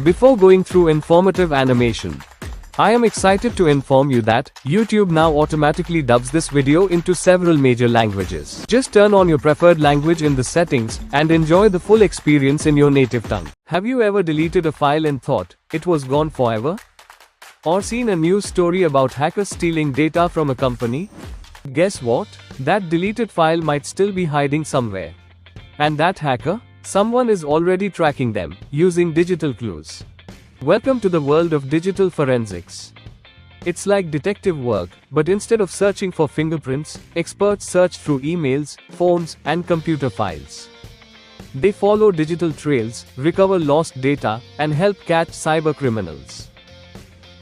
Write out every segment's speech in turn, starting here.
Before going through informative animation, I am excited to inform you that YouTube now automatically dubs this video into several major languages. Just turn on your preferred language in the settings and enjoy the full experience in your native tongue. Have you ever deleted a file and thought it was gone forever? Or seen a news story about hackers stealing data from a company? Guess what? That deleted file might still be hiding somewhere. And that hacker? Someone is already tracking them, using digital clues. Welcome to the world of digital forensics. It's like detective work, but instead of searching for fingerprints, experts search through emails, phones, and computer files. They follow digital trails, recover lost data, and help catch cybercriminals.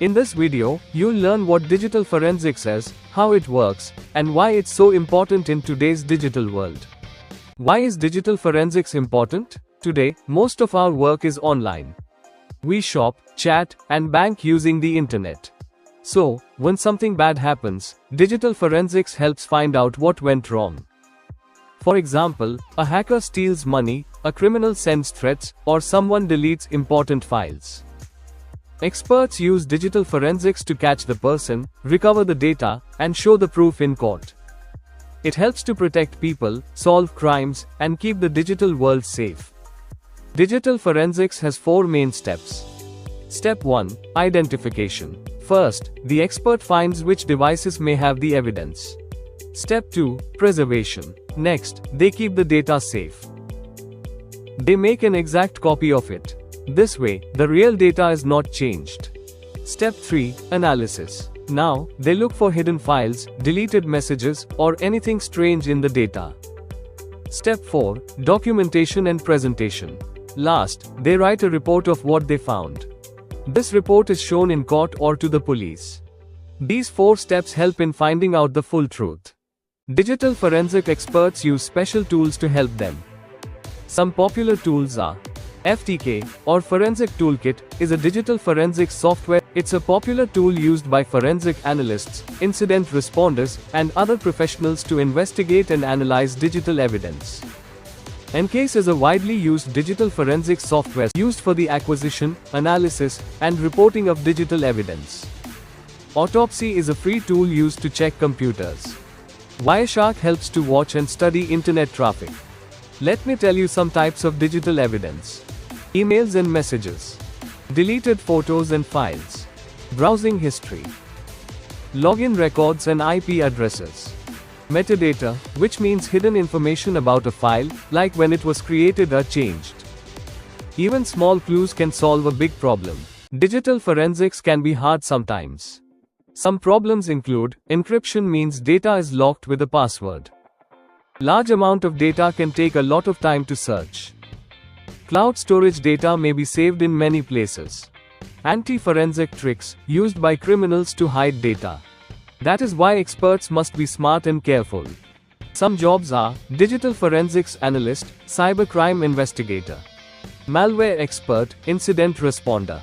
In this video, you'll learn what digital forensics is, how it works, and why it's so important in today's digital world. Why is digital forensics important? Today, most of our work is online. We shop, chat, and bank using the internet. So, when something bad happens, digital forensics helps find out what went wrong. For example, a hacker steals money, a criminal sends threats, or someone deletes important files. Experts use digital forensics to catch the person, recover the data, and show the proof in court. It helps to protect people, solve crimes, and keep the digital world safe. Digital forensics has 4 main steps. Step 1. Identification. First, the expert finds which devices may have the evidence. Step 2. Preservation. Next, they keep the data safe. They make an exact copy of it. This way, the real data is not changed. Step 3. Analysis. Now, they look for hidden files, deleted messages, or anything strange in the data. Step 4. Documentation and presentation. Last, they write a report of what they found. This report is shown in court or to the police. These 4 steps help in finding out the full truth. Digital forensic experts use special tools to help them. Some popular tools are FTK, or Forensic Toolkit, is a digital forensics software. It's a popular tool used by forensic analysts, incident responders, and other professionals to investigate and analyze digital evidence. EnCase is a widely used digital forensics software used for the acquisition, analysis, and reporting of digital evidence. Autopsy is a free tool used to check computers. Wireshark helps to watch and study internet traffic. Let me tell you some types of digital evidence. Emails and messages. Deleted photos and files. Browsing history. Login records and IP addresses. Metadata, which means hidden information about a file, like when it was created or changed. Even small clues can solve a big problem. Digital forensics can be hard sometimes. Some problems include, encryption means data is locked with a password. Large amount of data can take a lot of time to search. Cloud storage data may be saved in many places. Anti-forensic tricks, used by criminals to hide data. That is why experts must be smart and careful. Some jobs are digital forensics analyst, cybercrime investigator, malware expert, incident responder.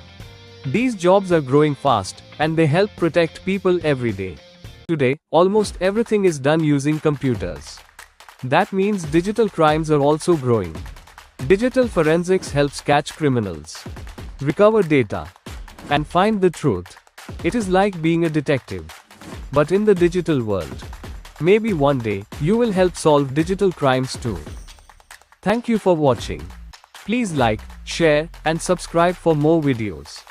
These jobs are growing fast, and they help protect people every day. Today, almost everything is done using computers. That means digital crimes are also growing. Digital forensics helps catch criminals, recover data, and find the truth. It is like being a detective, but in the digital world. Maybe one day, you will help solve digital crimes too. Thank you for watching. Please like, share, and subscribe for more videos.